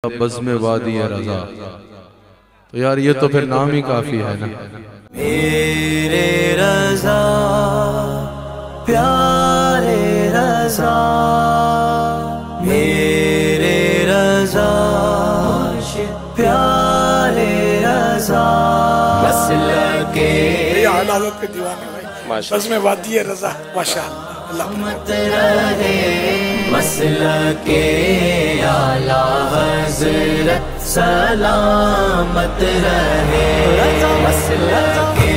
बज़्म वादी रज़ा, तो यार ये तो फिर नाम ही काफी है ना। मेरे रज़ा प्यारे रज़ा, मेरे रज़ा प्यारे रज़ा, मसलके आला के दीवाने भाई, बज़्म वादी रज़ा माशाअल्लाह। मत रहे मसलके आला हज़रत सलामत रहे, मसलके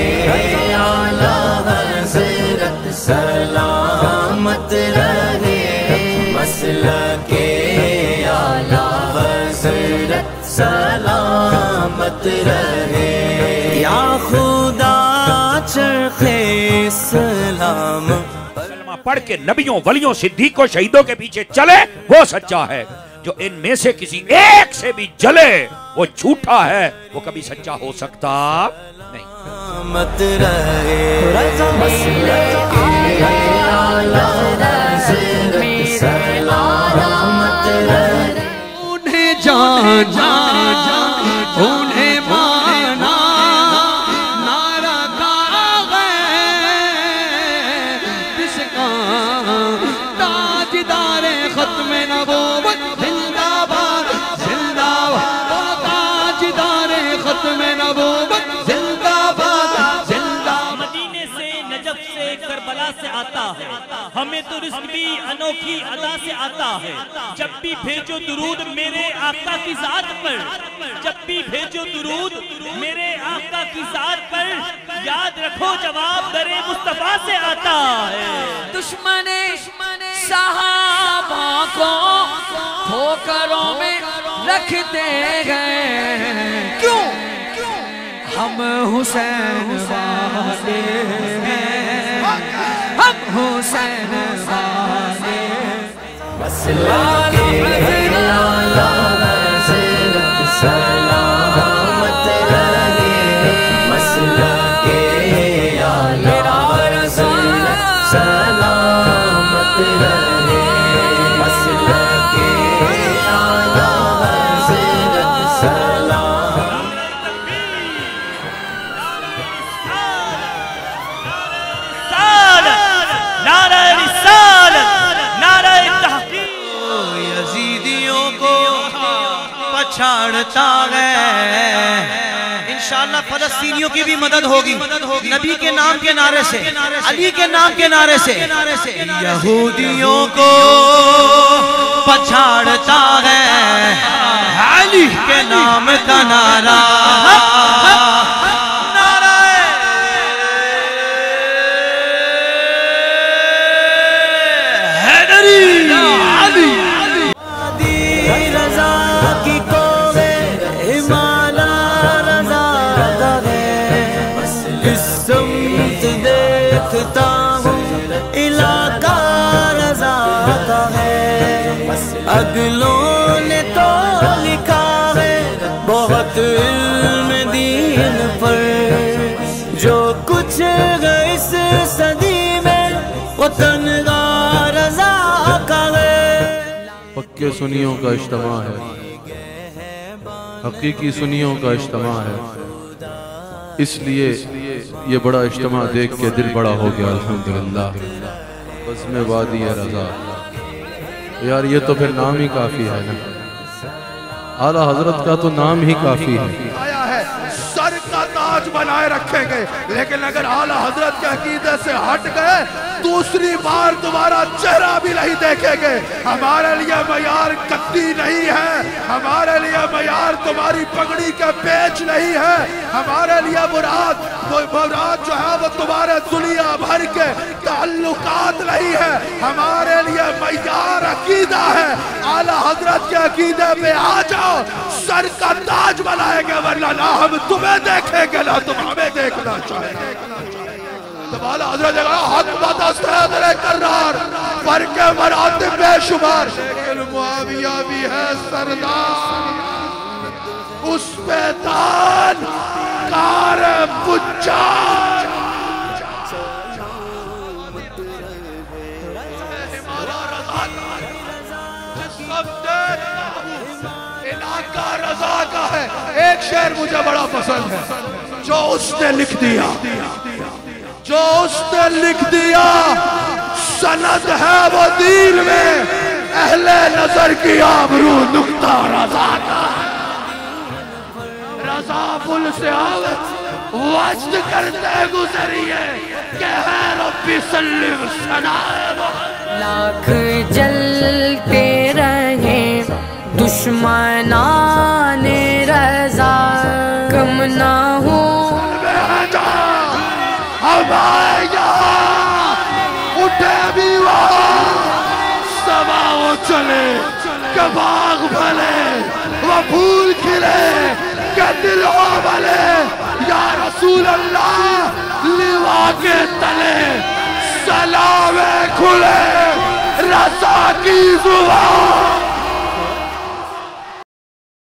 आला हज़रत सलामत रहे, मसलके आला हज़रत सलामत रहे। या खुदा चरखे सलाम पढ़ के नबियों वलियों सिद्दीकों शहीदों के पीछे चले वो सच्चा है। जो इनमें से किसी एक से भी जले वो झूठा है, वो कभी सच्चा हो सकता नहीं। मत रहे उन्हें जाना उन्हें माना नारा का जिसका ताजदारे खत्म नबूवत जिंदाबाद जिंदाबाद, ताजदारे खत्म नबूवत जिंदाबाद जिंदाबाद। मदीने से नजफ से करबला से आता है, हमें तो रिज़्क़ भी अनोखी अदा से आता है। जब भी भेजो दुरूद मेरे आका की ज़ात पर, जब भी भेजो दुरूद मेरे आका की ज़ात पर, याद रखो जवाब दरे मुस्तफा से आता है। दुश्मने सहाबा को ठोकरों में रखते गए, क्यों हम हुसैन वाले हैं, हम हुसैन वाले। मसलके आला हज़रत सलामत रहे, मसलके आला हज़रत सलामत रहे, मसलके आला हज़रत सलामत। नारा रिसालत, नारा तहक़ीक़। यज़ीदियों को पछाड़ता है, इंशाअल्लाह फ़लस्तीनियों की भी मदद होगी नबी के नाम के नारे से, अली के नाम के नारे से। यहूदियों को पछाड़ता है अली के नाम का नारा, देखता हूँ इलाका रज़ा का है। अगलों ने तो लिखा है बहुत इल्म दीन पर, जो कुछ इस सदी में वो तन्हा रज़ा का है। पक्के सुनियों का इज्तिमा है, हकीकी सुनियों का इज्तिमा है, इसलिए ये बड़ा इज्तिमा देख के दिल बड़ा हो गया अल्हम्दुलिल्लाह। बज़्म वादी रज़ा, यार ये तो फिर नाम ही काफी है ना। आला हजरत का तो नाम ही काफी है। आया है सर का ताज बनाए रखेंगे, लेकिन अगर आला हजरत के अकीदे से हट गए दूसरी बार दोबारा चेहरा भी नहीं देखेंगे। हमारे लिए मयार कत्ती नहीं है, हमारे लिए मयार तुम्हारी पगड़ी के पेच नहीं है, हमारे लिए मुराद जो है वो तुम्हारे दुनिया भर के ताल्लुकात नहीं है, हमारे लिए मयार अकीदा है। आला हजरत के अकीदे पे आ जाओ, सर का ताज बनाएंगे, वरना ना हम तुम्हें देखेंगे ना तुम हमें देखना चाहेंगे। आला हज़रत हक बदस्त है तेरे करार, पर के मरातिब बेशुमार, लेकिन मुआविया भी है सरदार, उस पे तान कार पुच्चार। जिस आका रजा का है। एक शेर मुझे बड़ा पसंद है, जो उसने लिख दिया, जो उसने लिख दिया, सनद है वो दीन में, अहले नजर की आबरू नुक्ता रजा का। रजा पुल से आवे वस्त करते गुजरिए के है रब्बी सल्लिम सलाम। लाख जलते रहे दुश्मनाने रजा, कम ना हो हमारे यहाँ उठे भी वहाँ सवा वो चले, के बाग भले वो फूल खिले, के दिल हो भले। या रसूल अल्लाह लिवा के तले सलावे खुले रजा की जुबान।